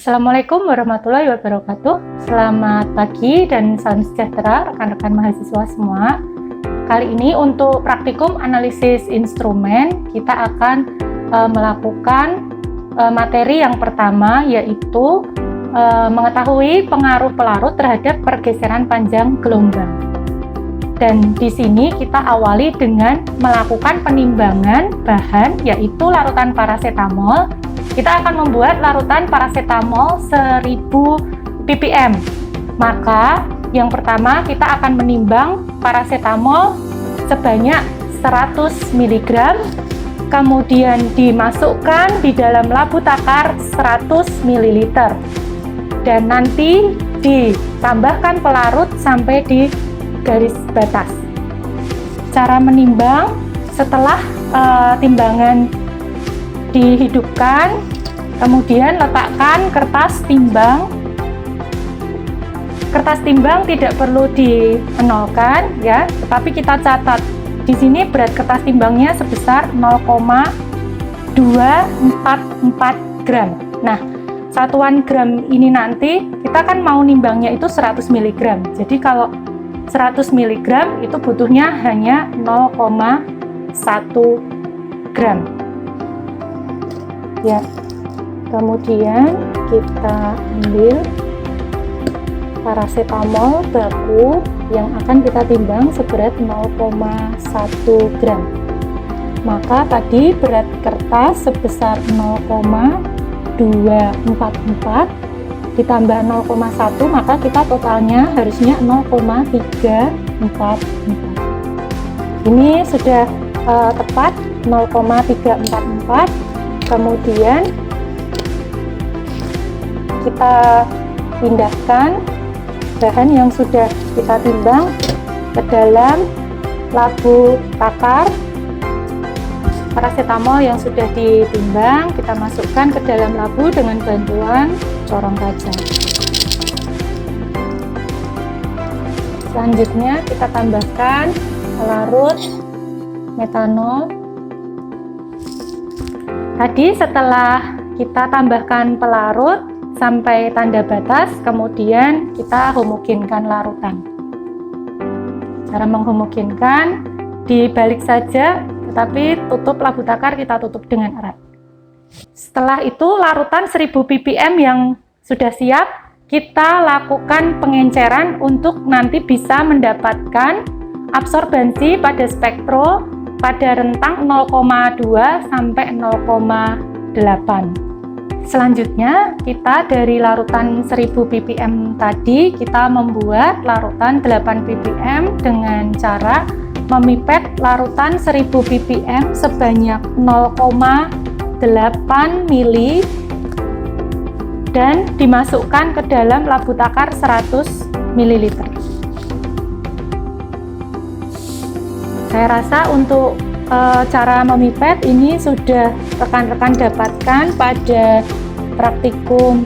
Assalamualaikum warahmatullahi wabarakatuh. Selamat pagi dan salam sejahtera rekan-rekan mahasiswa semua. Kali ini untuk praktikum analisis instrumen kita akan melakukan materi yang pertama, yaitu mengetahui pengaruh pelarut terhadap pergeseran panjang gelombang. Dan di sini kita awali dengan melakukan penimbangan bahan, yaitu larutan parasetamol. Kita akan membuat larutan parasetamol 1000 ppm. Maka yang pertama kita akan menimbang parasetamol sebanyak 100 mg, kemudian dimasukkan di dalam labu takar 100 ml, dan nanti ditambahkan pelarut sampai di garis batas. Cara menimbang: setelah timbangan dihidupkan, kemudian letakkan kertas timbang. Kertas timbang tidak perlu dienolkan ya, tetapi kita catat di sini berat kertas timbangnya sebesar 0,244 gram. Nah, satuan gram ini nanti kita kan mau nimbangnya itu 100 mg. Jadi kalau 100 mg itu butuhnya hanya 0,1 gram. Ya, kemudian kita ambil parasetamol baku yang akan kita timbang seberat 0,1 gram. Maka tadi berat kertas sebesar 0,244 ditambah 0,1, maka kita totalnya harusnya 0,344. Ini sudah tepat 0,344. Kemudian kita pindahkan bahan yang sudah kita timbang ke dalam labu takar. Parasetamol yang sudah ditimbang kita masukkan ke dalam labu dengan bantuan corong kaca. Selanjutnya kita tambahkan pelarut metanol. Tadi setelah kita tambahkan pelarut sampai tanda batas, kemudian kita homogenkan larutan. Cara menghomogenkan, dibalik saja, tetapi tutup labu takar kita tutup dengan erat. Setelah itu larutan 1000 ppm yang sudah siap, kita lakukan pengenceran untuk nanti bisa mendapatkan absorbansi pada spektro pada rentang 0,2 sampai 0,8. Selanjutnya kita dari larutan 1000 ppm tadi kita membuat larutan 8 ppm dengan cara memipet larutan 1000 ppm sebanyak 0,8 mili dan dimasukkan ke dalam labu takar 100 ml. Saya rasa untuk cara memipet ini sudah rekan-rekan dapatkan pada praktikum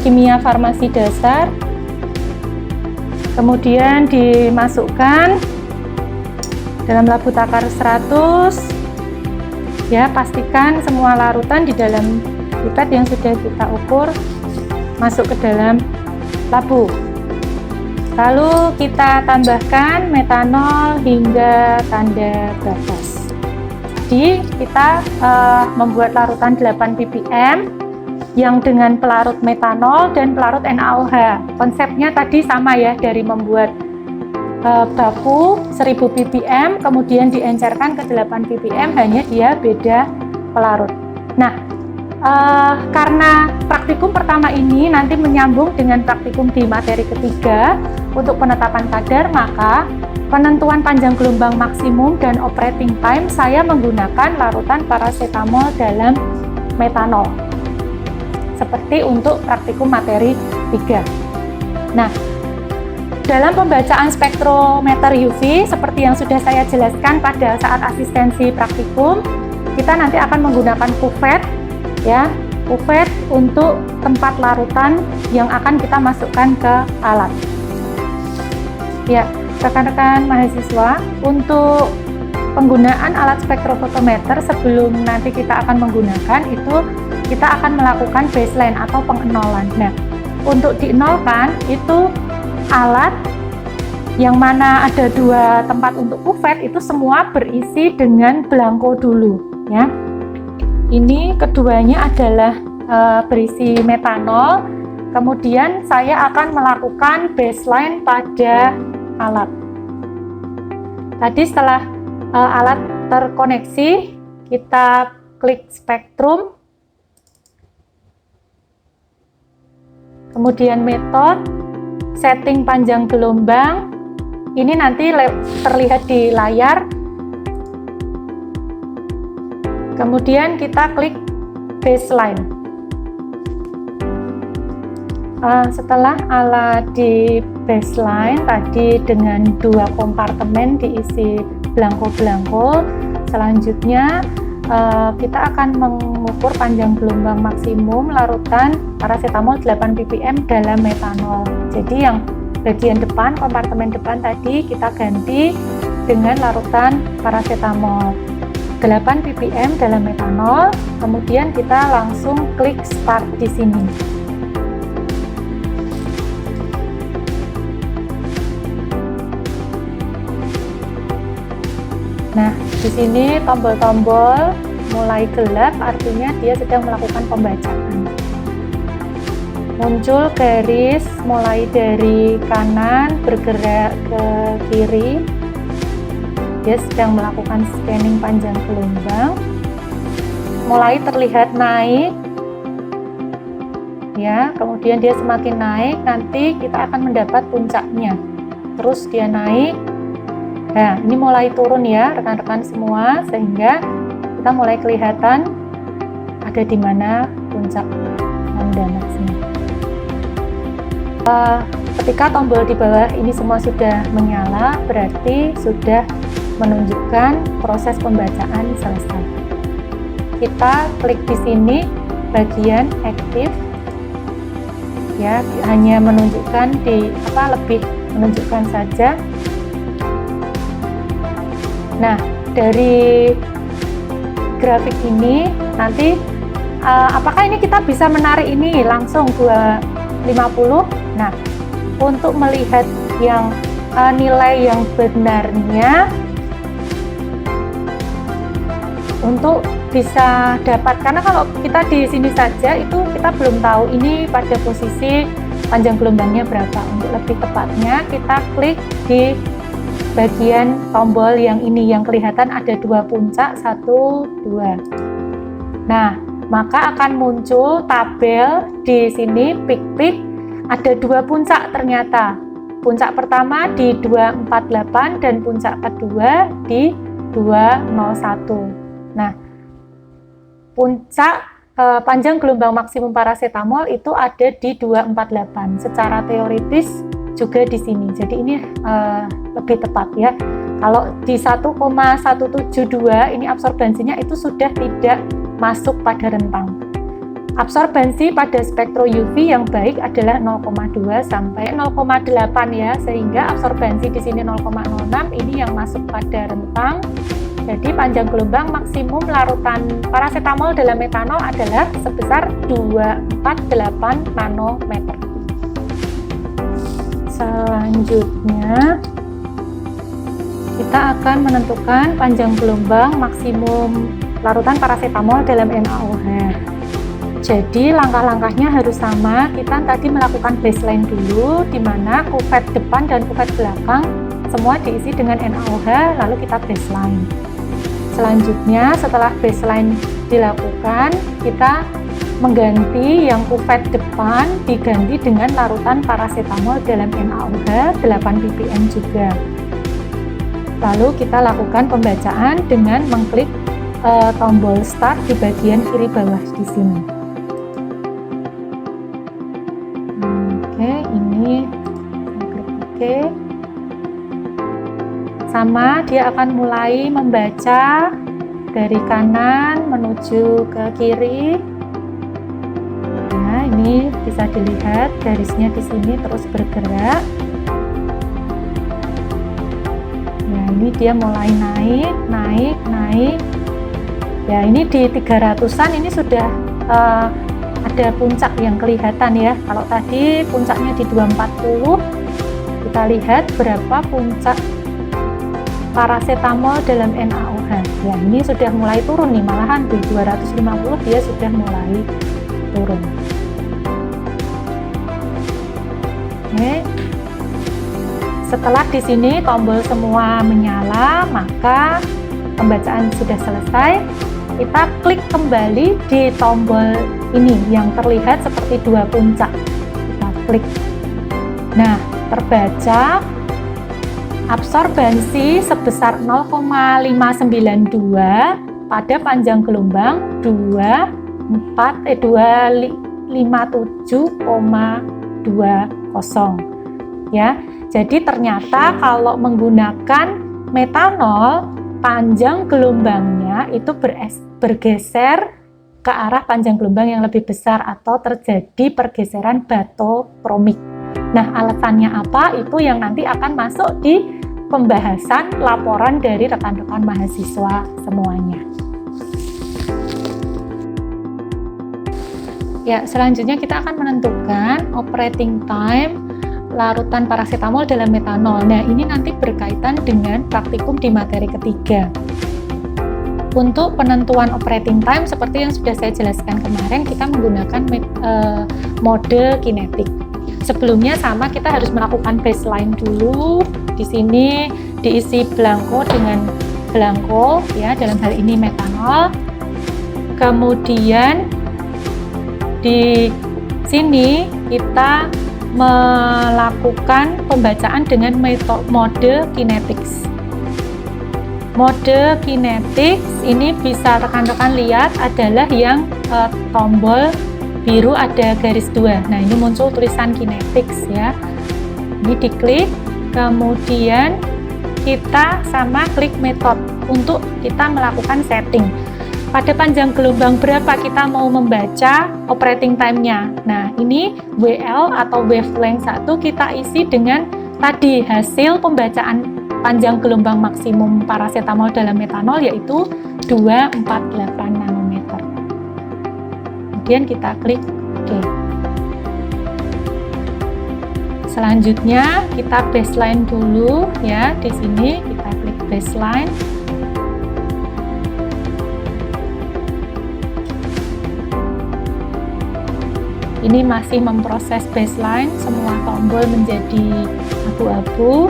kimia farmasi dasar. Kemudian dimasukkan dalam labu takar 100. Ya, pastikan semua larutan di dalam pipet yang sudah kita ukur masuk ke dalam labu. Lalu kita tambahkan metanol hingga tanda batas. Jadi kita membuat larutan 8 ppm yang dengan pelarut metanol dan pelarut NaOH. Konsepnya tadi sama ya, dari membuat baku 1000 ppm kemudian diencerkan ke 8 ppm, hanya dia beda pelarut. Nah, karena praktikum pertama ini nanti menyambung dengan praktikum di materi ketiga untuk penetapan kadar, maka penentuan panjang gelombang maksimum dan operating time saya menggunakan larutan parasetamol dalam metanol seperti untuk praktikum materi 3. Nah, dalam pembacaan spektrometer UV seperti yang sudah saya jelaskan pada saat asistensi praktikum, kita nanti akan menggunakan kuvet ya, kuvet untuk tempat larutan yang akan kita masukkan ke alat. Ya, rekan-rekan mahasiswa, untuk penggunaan alat spektrofotometer sebelum nanti kita akan menggunakan itu kita akan melakukan baseline atau pengenolan. Nah, untuk dienolkan itu alat yang mana ada 2 tempat untuk kuvet itu semua berisi dengan belangko dulu ya. Ini keduanya adalah berisi metanol. Kemudian saya akan melakukan baseline pada alat. Tadi setelah alat terkoneksi, kita klik spektrum, kemudian metode, setting panjang gelombang. Ini nanti terlihat di layar. Kemudian kita klik baseline. Setelah alat di baseline tadi dengan 2 kompartemen diisi belangko-belangko, selanjutnya kita akan mengukur panjang gelombang maksimum larutan paracetamol 8 ppm dalam metanol. Jadi yang bagian depan, kompartemen depan tadi kita ganti dengan larutan paracetamol 8 ppm dalam metanol. Kemudian kita langsung klik start di sini. Nah, di sini tombol-tombol mulai gelap, artinya dia sedang melakukan pembacaan. Muncul garis mulai dari kanan bergerak ke kiri. Dia sedang melakukan scanning panjang gelombang. Mulai terlihat naik. Ya, kemudian dia semakin naik, nanti kita akan mendapat puncaknya. Terus dia naik. Nah, ini mulai turun ya rekan-rekan semua, sehingga kita mulai kelihatan ada di mana puncak Mandanaksmi. Ketika tombol di bawah ini semua sudah menyala, berarti sudah menunjukkan proses pembacaan selesai. Kita klik di sini bagian aktif, ya, hanya menunjukkan lebih menunjukkan saja. Nah, dari grafik ini nanti apakah ini kita bisa menarik ini langsung 250? Nah, untuk melihat yang nilai yang benarnya, untuk bisa dapat, karena kalau kita di sini saja itu kita belum tahu ini pada posisi panjang gelombangnya berapa. Untuk lebih tepatnya kita klik di bagian tombol yang ini yang kelihatan ada 2 puncak, 1, 2. Nah, maka akan muncul tabel di sini peak ada 2 puncak ternyata. Puncak pertama di 248 dan puncak kedua di 201. Nah, puncak panjang gelombang maksimum paracetamol itu ada di 248. Secara teoritis juga di sini. Jadi ini lebih tepat ya. Kalau di 1,172 ini absorbensinya itu sudah tidak masuk pada rentang. Absorbensi pada spektro UV yang baik adalah 0,2 sampai 0,8 ya, sehingga absorbensi di sini 0,06 ini yang masuk pada rentang. Jadi panjang gelombang maksimum larutan paracetamol dalam metanol adalah sebesar 248 nanometer. Selanjutnya kita akan menentukan panjang gelombang maksimum larutan paracetamol dalam NaOH. Jadi langkah-langkahnya harus sama. Kita tadi melakukan baseline dulu, di mana kuvet depan dan kuvet belakang semua diisi dengan NaOH, lalu kita baseline. Selanjutnya setelah baseline dilakukan, kita mengganti yang kuvet depan diganti dengan larutan paracetamol dalam NaOH 8 ppm juga. Lalu kita lakukan pembacaan dengan mengklik tombol start di bagian kiri bawah di sini. Oke, ini klik OK. Sama, dia akan mulai membaca dari kanan menuju ke kiri. Nah, ini bisa dilihat garisnya di sini terus bergerak. Nah, ini dia mulai naik. Ya, ini di 300-an ini sudah ada puncak yang kelihatan ya. Kalau tadi puncaknya di 240, kita lihat berapa puncak paracetamol dalam NaOH. Ya, ini sudah mulai turun nih, malahan di 250 dia sudah mulai turun. Oke. Setelah di sini tombol semua menyala, maka pembacaan sudah selesai. Kita klik kembali di tombol ini yang terlihat seperti dua puncak. Kita klik. Nah, terbaca absorbansi sebesar 0,592 pada panjang gelombang 257,20 ya. Jadi ternyata kalau menggunakan metanol, panjang gelombangnya itu bergeser ke arah panjang gelombang yang lebih besar atau terjadi pergeseran batokromik. Nah, alasannya apa? Itu yang nanti akan masuk di pembahasan laporan dari rekan-rekan mahasiswa semuanya. Ya, selanjutnya kita akan menentukan operating time larutan paracetamol dalam metanol. Nah, ini nanti berkaitan dengan praktikum di materi ketiga. Untuk penentuan operating time seperti yang sudah saya jelaskan kemarin, kita menggunakan mode kinetik. Sebelumnya sama, kita harus melakukan baseline dulu. Di sini diisi belangko dengan belangko ya, dalam hal ini metanol. Kemudian di sini kita melakukan pembacaan dengan mode kinetics. Mode kinetics ini bisa rekan-rekan lihat adalah yang tombol biru ada garis 2. Nah, ini muncul tulisan kinetics ya. Ini diklik, kemudian kita sama klik method untuk kita melakukan setting. Pada panjang gelombang berapa kita mau membaca operating time-nya. Nah, ini WL atau wavelength 1 kita isi dengan tadi hasil pembacaan panjang gelombang maksimum paracetamol dalam metanol, yaitu 248 nanometer. Kemudian kita klik OK. Selanjutnya kita baseline dulu ya. Di sini kita klik baseline. Ini masih memproses baseline, semua tombol menjadi abu-abu.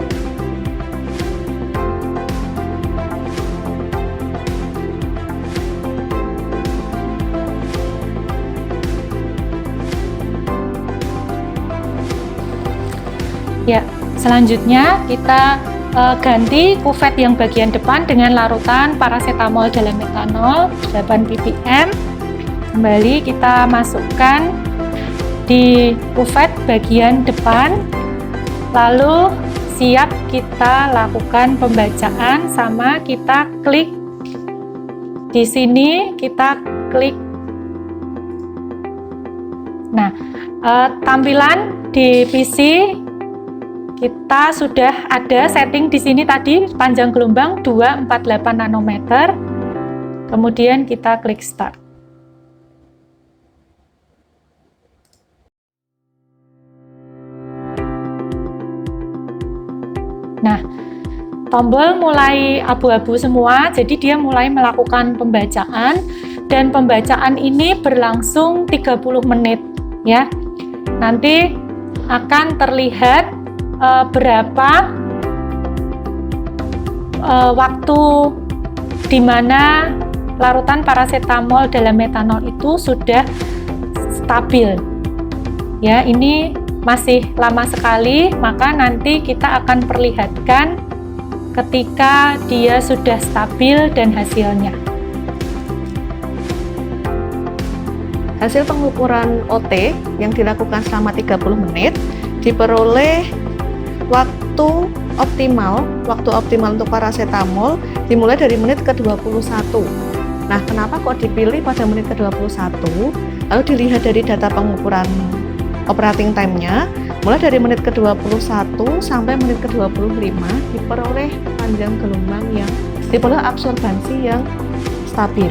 Ya, selanjutnya kita ganti kuvet yang bagian depan dengan larutan paracetamol dalam metanol 8 ppm. Kembali kita masukkan di kuvet bagian depan, lalu siap kita lakukan pembacaan. Sama kita klik di sini, kita klik. Nah, tampilan di PC kita sudah ada setting di sini tadi panjang gelombang 248 nanometer. Kemudian kita klik start. Nah, tombol mulai abu-abu semua, jadi dia mulai melakukan pembacaan, dan pembacaan ini berlangsung 30 menit ya. Nanti akan terlihat berapa waktu di mana larutan paracetamol dalam metanol itu sudah stabil. Ya, ini masih lama sekali, maka nanti kita akan perlihatkan ketika dia sudah stabil dan hasilnya. Hasil pengukuran OT yang dilakukan selama 30 menit diperoleh waktu optimal untuk paracetamol dimulai dari menit ke-21. Nah, kenapa kok dipilih pada menit ke-21? Lalu dilihat dari data pengukuran operating time-nya, mulai dari menit ke-21 sampai menit ke-25 diperoleh panjang gelombang yang diperoleh absorbansi yang stabil.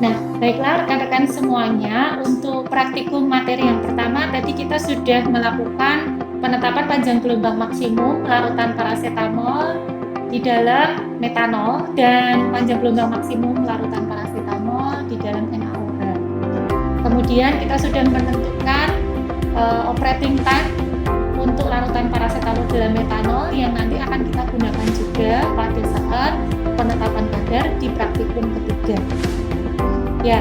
Nah, baiklah rekan-rekan semuanya, untuk praktikum materi yang pertama tadi kita sudah melakukan penetapan panjang gelombang maksimum larutan parasetamol di dalam metanol dan panjang gelombang maksimum larutan parasetamol di dalam NaOH. Kemudian kita sudah menentukan operating time untuk larutan parasetamol dalam metanol yang nanti akan kita gunakan juga pada saat penetapan kadar di praktikum ketiga. Ya,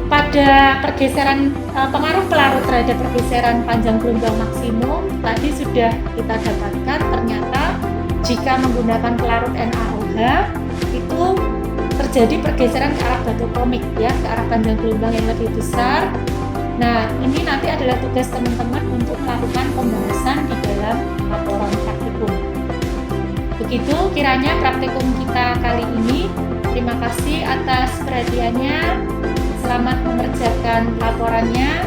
pada pergeseran pengaruh pelarut terhadap pergeseran panjang gelombang maksimum tadi sudah kita dapatkan ternyata jika menggunakan pelarut NaOH itu terjadi pergeseran ke arah batu komik ya, ke arah panjang gelombang yang lebih besar. Nah, ini nanti adalah tugas teman-teman untuk melakukan pembahasan di dalam laporan praktikum. Begitu kiranya praktikum kita kali ini. Terima kasih atas perhatiannya. Selamat mengerjakan laporannya.